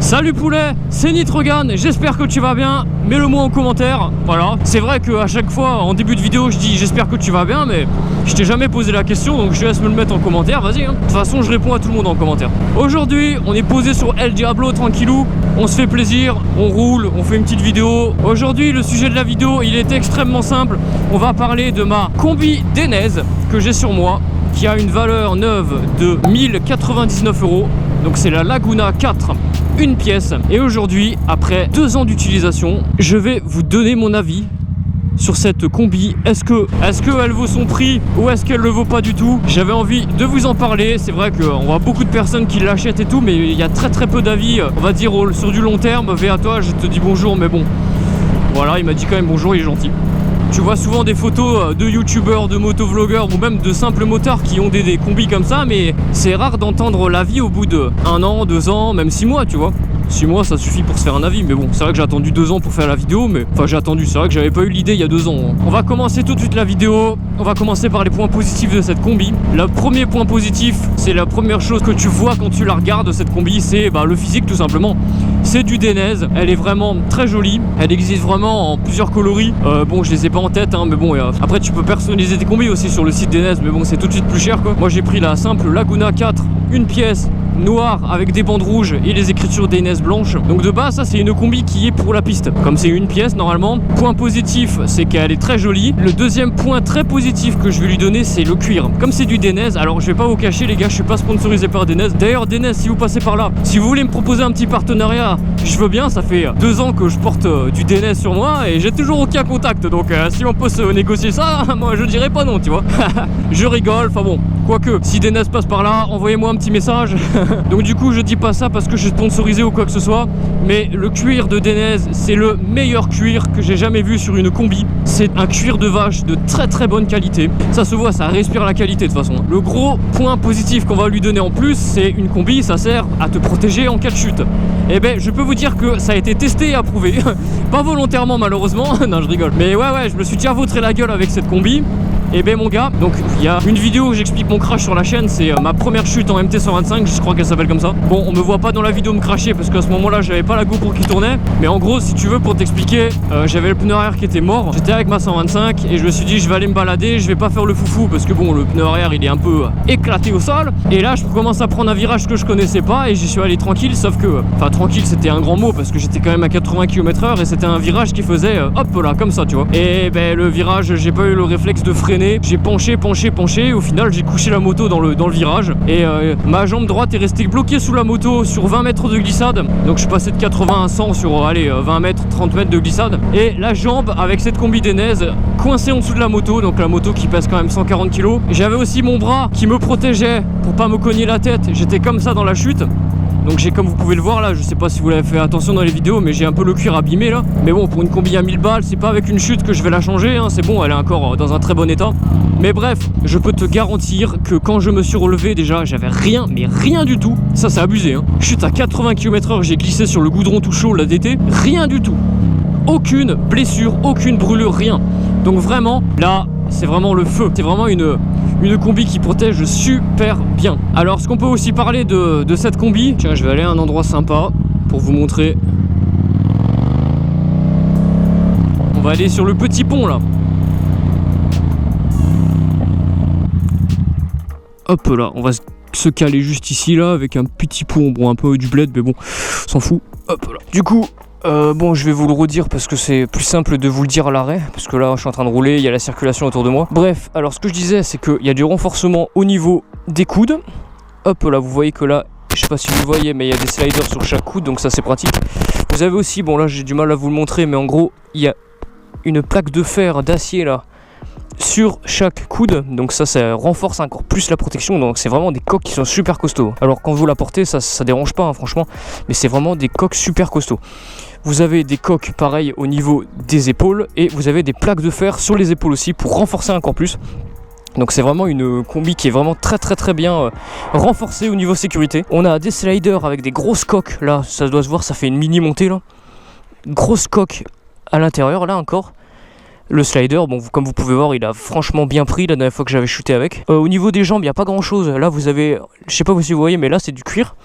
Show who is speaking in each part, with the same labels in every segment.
Speaker 1: Salut poulet, c'est Nitrogan, j'espère que tu vas bien, mets-le moi en commentaire. Voilà, c'est vrai qu'à chaque fois en début de vidéo je dis j'espère que tu vas bien, mais je t'ai jamais posé la question, donc je te laisse me le mettre en commentaire, vas-y hein. De toute façon je réponds à tout le monde en commentaire. Aujourd'hui on est posé sur El Diablo tranquillou, on se fait plaisir, on roule, on fait une petite vidéo. Aujourd'hui le sujet de la vidéo il est extrêmement simple, on va parler de ma combi Denez que j'ai sur moi, qui a une valeur neuve de 1099 €. Donc c'est la Laguna 4, une pièce. Et aujourd'hui, après 2 ans d'utilisation, je vais vous donner mon avis sur cette combi. Est-ce qu'elle vaut son prix ou est-ce qu'elle le vaut pas du tout? J'avais envie de vous en parler. C'est vrai qu'on voit beaucoup de personnes qui l'achètent et tout, mais il y a très peu d'avis, on va dire sur du long terme. À toi, je te dis bonjour, mais bon, voilà, il m'a dit quand même bonjour, il est gentil. Tu vois souvent des photos de youtubeurs, de motovlogueurs ou même de simples motards qui ont des combis comme ça, mais c'est rare d'entendre l'avis au bout de 1 an, 2 ans, même 6 mois, tu vois. 6 mois ça suffit pour se faire un avis, mais bon, c'est vrai que j'ai attendu 2 ans pour faire la vidéo, mais enfin j'ai attendu, c'est vrai que j'avais pas eu l'idée il y a 2 ans. On va commencer tout de suite la vidéo, on va commencer par les points positifs de cette combi. Le premier point positif, c'est la première chose que tu vois quand tu la regardes, cette combi, c'est le physique tout simplement. C'est du Denez, elle est vraiment très jolie, elle existe vraiment en plusieurs coloris. Bon, je les ai pas en tête, hein, mais bon, après tu peux personnaliser tes combis aussi sur le site Denez, mais bon, c'est tout de suite plus cher quoi. Moi j'ai pris la simple Laguna 4, une pièce, noir avec des bandes rouges et les écritures Denez blanches. Donc de base ça c'est une combi qui est pour la piste, comme c'est une pièce normalement. Point positif, c'est qu'elle est très jolie. Le deuxième point très positif que je vais lui donner, c'est le cuir. Comme c'est du Denez, alors je vais pas vous cacher les gars, je suis pas sponsorisé par Denez. D'ailleurs Denez, si vous passez par là, si vous voulez me proposer un petit partenariat, je veux bien. Ça fait 2 ans que je porte du Denez sur moi et j'ai toujours aucun contact, donc si on peut se négocier ça, moi je dirais pas non, tu vois. Je rigole, enfin bon, quoique si Denez passe par là, envoyez-moi un petit message. Donc du coup je dis pas ça parce que je suis sponsorisé ou quoi que ce soit, mais le cuir de Denez c'est le meilleur cuir que j'ai jamais vu sur une combi. C'est un cuir de vache de très bonne qualité, ça se voit, ça respire la qualité de toute façon. Le gros point positif qu'on va lui donner en plus, c'est une combi, ça sert à te protéger en cas de chute. Et ben je peux vous dire que ça a été testé et approuvé. Pas volontairement malheureusement, non je rigole, mais ouais je me suis déjà vautré la gueule avec cette combi. Et ben mon gars, donc il y a une vidéo où j'explique mon crash sur la chaîne, c'est ma première chute en MT125, je crois qu'elle s'appelle comme ça. Bon, on me voit pas dans la vidéo me crasher parce qu'à ce moment-là j'avais pas la GoPro qui tournait, mais en gros si tu veux pour t'expliquer, j'avais le pneu arrière qui était mort, j'étais avec ma 125 et je me suis dit je vais aller me balader, je vais pas faire le foufou parce que bon le pneu arrière il est un peu éclaté au sol, et là je commence à prendre un virage que je connaissais pas et j'y suis allé tranquille, sauf que, enfin tranquille c'était un grand mot parce que j'étais quand même à 80 km/h et c'était un virage qui faisait hop là comme ça tu vois. Et ben le virage j'ai pas eu le réflexe de freiner. J'ai penché, et au final j'ai couché la moto dans le virage et ma jambe droite est restée bloquée sous la moto sur 20 mètres de glissade. Donc je suis passé de 80 à 100 sur 20 mètres, 30 mètres de glissade, et la jambe avec cette combi Denez coincée en dessous de la moto, donc la moto qui pèse quand même 140 kg. J'avais aussi mon bras qui me protégeait pour pas me cogner la tête, j'étais comme ça dans la chute. Donc j'ai, comme vous pouvez le voir là, je sais pas si vous l'avez fait attention dans les vidéos, mais j'ai un peu le cuir abîmé là. Mais bon, pour une combi à 1000 balles, c'est pas avec une chute que je vais la changer, hein. C'est bon, elle est encore dans un très bon état. Mais bref, je peux te garantir que quand je me suis relevé déjà, j'avais rien, mais rien du tout. Ça c'est abusé, hein. Chute à 80 km/h, j'ai glissé sur le goudron tout chaud, la DT, rien du tout. Aucune blessure, aucune brûlure, rien. Donc vraiment, là, c'est vraiment le feu. C'est vraiment une combi qui protège super bien. Alors ce qu'on peut aussi parler de cette combi, tiens je vais aller à un endroit sympa pour vous montrer. On va aller sur le petit pont là. Hop là, on va se caler juste ici là avec un petit pont, bon un peu du bled mais bon, s'en fout. Hop là. Du coup, bon je vais vous le redire parce que c'est plus simple de vous le dire à l'arrêt, parce que là je suis en train de rouler, il y a la circulation autour de moi. Bref, alors ce que je disais c'est qu'il y a du renforcement au niveau des coudes. Hop là, vous voyez que là, je sais pas si vous le voyez, mais il y a des sliders sur chaque coude, donc ça c'est pratique. Vous avez aussi, bon là j'ai du mal à vous le montrer, mais en gros il y a une plaque de fer, d'acier là, sur chaque coude, donc ça renforce encore plus la protection. Donc c'est vraiment des coques qui sont super costauds. Alors quand vous la portez, ça dérange pas hein, franchement, mais c'est vraiment des coques super costauds. Vous avez des coques pareil au niveau des épaules et vous avez des plaques de fer sur les épaules aussi pour renforcer encore plus. Donc c'est vraiment une combi qui est vraiment très bien renforcée au niveau sécurité. On a des sliders avec des grosses coques, là ça doit se voir, ça fait une mini montée là. Grosse coque à l'intérieur là encore. Le slider, bon, comme vous pouvez voir, il a franchement bien pris la dernière fois que j'avais chuté avec. Au niveau des jambes, il n'y a pas grand chose. Là, vous avez, je sais pas si vous voyez, mais là, c'est du cuir.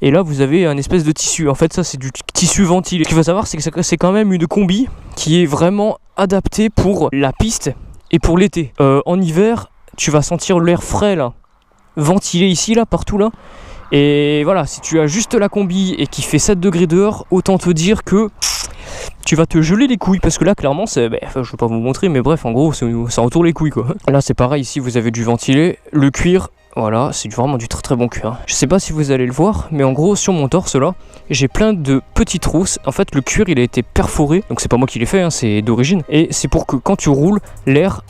Speaker 1: Et là vous avez un espèce de tissu. En fait ça c'est du tissu ventilé. Ce qu'il faut savoir c'est que c'est quand même une combi qui est vraiment adaptée pour la piste et pour l'été. En hiver tu vas sentir l'air frais là, ventilé ici là, partout là. Et voilà, si tu as juste la combi et qui fait 7 degrés dehors, autant te dire que tu vas te geler les couilles, parce que là clairement c'est, je vais pas vous montrer, mais bref en gros ça retourne les couilles quoi. Là c'est pareil, ici vous avez du ventilé, le cuir, voilà, c'est vraiment du très très bon cuir. Je sais pas si vous allez le voir, mais en gros sur mon torse là, j'ai plein de petites trousses. En fait le cuir il a été perforé, donc c'est pas moi qui l'ai fait, hein, c'est d'origine, et c'est pour que quand tu roules, l'air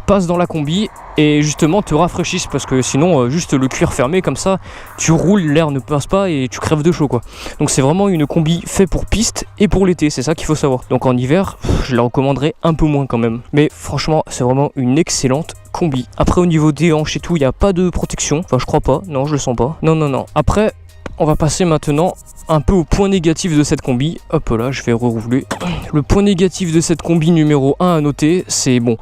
Speaker 1: passe dans la combi et justement te rafraîchisse, parce que sinon juste le cuir fermé comme ça tu roules, l'air ne passe pas et tu crèves de chaud quoi. Donc c'est vraiment une combi fait pour piste et pour l'été, c'est ça qu'il faut savoir. Donc en hiver je la recommanderais un peu moins quand même, mais franchement c'est vraiment une excellente combi. Après au niveau des hanches et tout, il n'y a pas de protection, enfin je crois pas, non je le sens pas, non. Après on va passer maintenant un peu au point négatif de cette combi. Hop là, je vais rerouler. Le point négatif de cette combi numéro 1 à noter, c'est bon.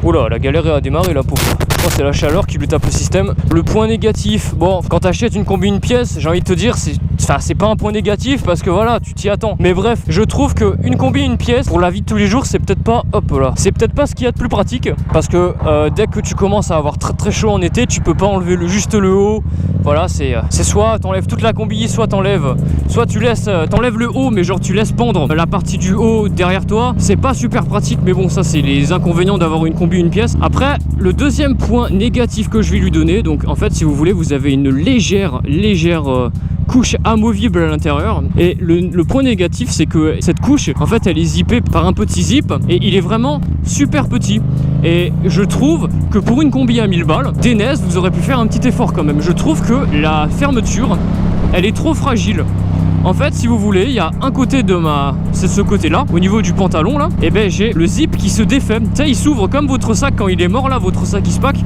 Speaker 1: Oula, la galère est à démarrer là pour. Je pense que c'est la chaleur qui lui tape le système. Le point négatif, bon, quand t'achètes une combi une pièce, j'ai envie de te dire, c'est pas un point négatif parce que voilà, tu t'y attends. Mais bref, je trouve qu'une combi une pièce pour la vie de tous les jours, c'est peut-être pas, hop là, c'est peut-être pas ce qu'il y a de plus pratique, parce que dès que tu commences à avoir très très chaud en été, tu peux pas enlever juste le haut. Voilà, c'est soit t'enlèves toute la combi, soit tu laisses, t'enlèves le haut, mais genre tu laisses pendre la partie du haut derrière toi. C'est pas super pratique, mais bon, ça c'est les inconvénients d'avoir une combi une pièce. Après, le deuxième point négatif que je vais lui donner, donc en fait si vous voulez, vous avez une légère couche amovible à l'intérieur, et le point négatif c'est que cette couche en fait elle est zippée par un petit zip et il est vraiment super petit, et je trouve que pour une combi à 1000 balles Denez, vous aurez pu faire un petit effort quand même. Je trouve que la fermeture elle est trop fragile. En fait, si vous voulez, il y a un côté de c'est ce côté-là, au niveau du pantalon là, et ben j'ai le zip qui se défait. Tu sais, il s'ouvre comme votre sac quand il est mort là, votre sac il se pack.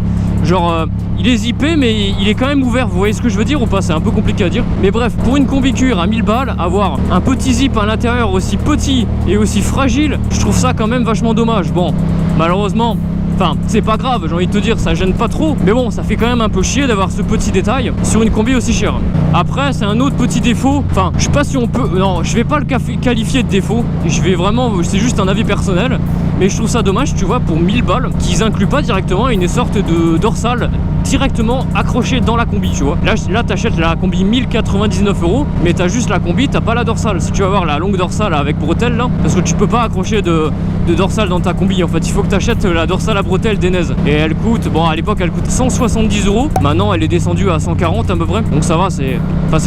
Speaker 1: Genre, il est zippé, mais il est quand même ouvert. Vous voyez ce que je veux dire ou pas? C'est un peu compliqué à dire. Mais bref, pour une combi cuir à 1000 balles, avoir un petit zip à l'intérieur aussi petit et aussi fragile, je trouve ça quand même vachement dommage. Bon, malheureusement, enfin, c'est pas grave, j'ai envie de te dire, ça gêne pas trop. Mais bon, ça fait quand même un peu chier d'avoir ce petit détail sur une combi aussi chère. Après, c'est un autre petit défaut. Enfin, je sais pas si on peut. Non, je vais pas le qualifier de défaut. Je vais vraiment. C'est juste un avis personnel. Mais je trouve ça dommage, tu vois, pour 1000 balles, qu'ils incluent pas directement une sorte de dorsale directement accrochée dans la combi, tu vois. Là t'achètes la combi 1099 €, mais t'as juste la combi, t'as pas la dorsale. Si tu vas avoir la longue dorsale avec bretelle là, parce que tu peux pas accrocher de dorsale dans ta combi, en fait, il faut que t'achètes la dorsale à bretelle Denez. Et elle coûte, bon, à l'époque elle coûte 170 €. Maintenant elle est descendue à 140 à peu près. Donc ça va, c'est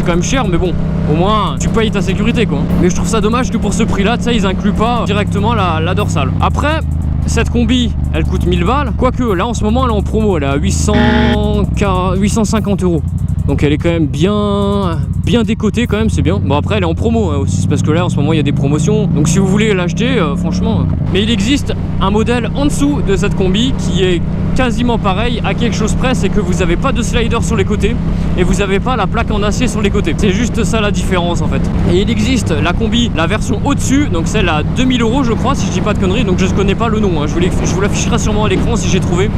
Speaker 1: quand même cher, mais bon, au moins tu payes ta sécurité quoi. Mais je trouve ça dommage que pour ce prix là, tu sais, ils incluent pas directement la dorsale. Après, cette combi, elle coûte 1000 balles. Quoique, là en ce moment, elle est en promo, elle est à 850 €. Donc elle est quand même bien décotée quand même, c'est bien. Bon après elle est en promo hein, aussi, c'est parce que là en ce moment il y a des promotions. Donc si vous voulez l'acheter, franchement. Mais il existe un modèle en dessous de cette combi qui est quasiment pareil à quelque chose près, c'est que vous n'avez pas de slider sur les côtés et vous n'avez pas la plaque en acier sur les côtés. C'est juste ça la différence en fait. Et il existe la combi, la version au-dessus, donc celle à 2000 € je crois, si je dis pas de conneries, donc je ne connais pas le nom, hein. Je vous l'afficherai sûrement à l'écran si j'ai trouvé.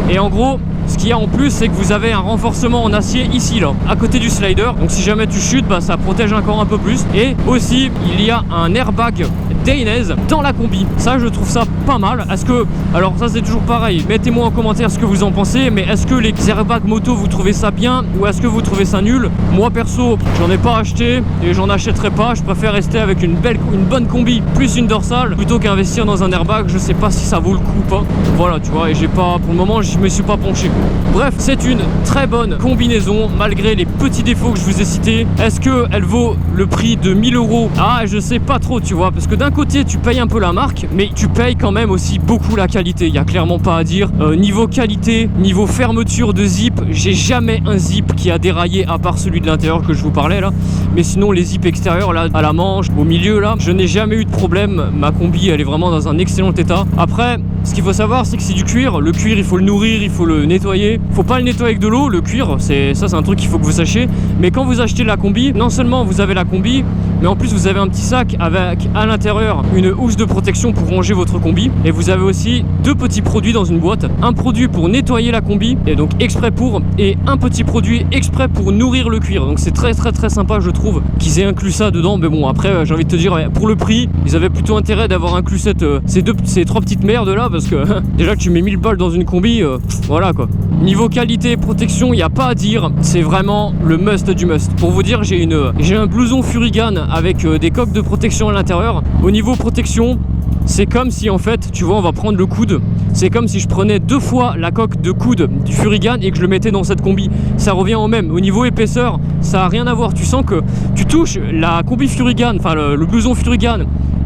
Speaker 1: Et en gros, ce qu'il y a en plus, c'est que vous avez un renforcement en acier ici, là, à côté du slider. Donc si jamais tu chutes, bah, ça protège encore un peu plus. Et aussi, il y a un airbag Denez dans la combi. Ça, je trouve ça pas mal. Est-ce que... Alors ça, c'est toujours pareil. Mettez-moi en commentaire ce que vous en pensez. Mais est-ce que les airbags moto, vous trouvez ça bien ou est-ce que vous trouvez ça nul? Moi, perso, j'en ai pas acheté et j'en achèterai pas. Je préfère rester avec une bonne combi plus une dorsale plutôt qu'investir dans un airbag. Je sais pas si ça vaut le coup ou pas. Voilà, tu vois. Et j'ai pas... Pour le moment, je me suis pas penché. Bref, c'est une très bonne combinaison malgré les petits défauts que je vous ai cités. Est-ce qu'elle vaut le prix de 1000 €? Ah, je sais pas trop, tu vois, parce que d'un côté tu payes un peu la marque, mais tu payes quand même aussi beaucoup la qualité. Il y a clairement pas à dire. Niveau qualité, niveau fermeture de zip, j'ai jamais un zip qui a déraillé à part celui de l'intérieur que je vous parlais là. Mais sinon les zips extérieurs là, à la manche, au milieu là, je n'ai jamais eu de problème. Ma combi elle est vraiment dans un excellent état. Après, ce qu'il faut savoir c'est que c'est du cuir. Le cuir il faut le nourrir, il faut le nettoyer. Faut pas le nettoyer avec de l'eau. Le cuir, c'est un truc qu'il faut que vous sachiez. Mais quand vous achetez la combi, non seulement vous avez la combi, Mais en plus vous avez un petit sac avec à l'intérieur une housse de protection pour ranger votre combi. Et vous avez aussi 2 petits produits dans une boîte. Un produit pour nettoyer la combi, et donc exprès pour, et un petit produit exprès pour nourrir le cuir. Donc c'est très sympa je trouve qu'ils aient inclus ça dedans. Mais bon après j'ai envie de te dire, pour le prix ils avaient plutôt intérêt d'avoir inclus ces 3 petites merdes là, parce que déjà que tu mets 1000 balles dans une combi, voilà quoi. Niveau qualité et protection, il n'y a pas à dire, c'est vraiment le must du must. Pour vous dire, j'ai un blouson Furigan avec des coques de protection à l'intérieur. Au niveau protection, c'est comme si en fait, tu vois, on va prendre le coude. C'est comme si je prenais 2 fois la coque de coude du Furigan et que je le mettais dans cette combi. Ça revient au même. Au niveau épaisseur, ça n'a rien à voir. Tu sens que tu touches la combi Furigan, enfin le blouson Furigan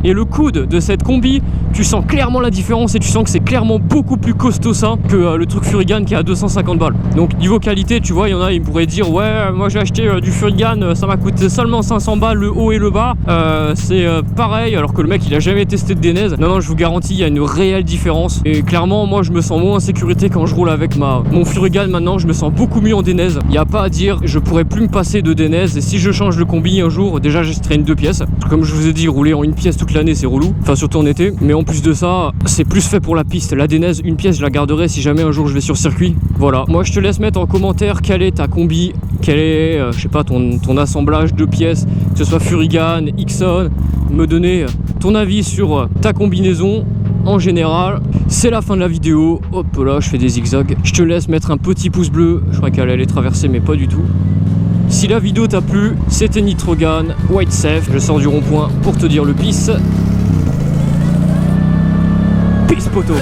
Speaker 1: et le coude de cette combi, tu sens clairement la différence et tu sens que c'est clairement beaucoup plus costaud ça que le truc Furigan qui est à 250 balles. Donc niveau qualité, tu vois, il y en a, ils pourraient dire ouais, moi j'ai acheté du Furigan, ça m'a coûté seulement 500 balles le haut et le bas. C'est pareil, alors que le mec il a jamais testé de Denez. Non, je vous garantis, il y a une réelle différence. Et clairement, moi je me sens moins en sécurité quand je roule avec mon Furigan maintenant. Je me sens beaucoup mieux en Denez. Il n'y a pas à dire, je pourrais plus me passer de Denez. Et si je change le combi un jour, déjà j'achèterai une 2 pièces. Comme je vous ai dit, rouler en 1 pièce toute l'année c'est relou, enfin surtout en été. Mais en plus de ça, c'est plus fait pour la piste. La Denez, 1 pièce, je la garderai si jamais un jour je vais sur circuit. Voilà, moi je te laisse mettre en commentaire quelle est ta combi, quel est, je sais pas, ton assemblage de pièces, que ce soit Furigan, Ixon, me donner ton avis sur ta combinaison en général. C'est la fin de la vidéo. Hop là, je fais des zigzags. Je te laisse mettre un petit pouce bleu. Je crois qu'elle allait traverser, mais pas du tout. Si la vidéo t'a plu, c'était Nitrogan, White Safe. Je sors du rond-point pour te dire le peace. Peace poto.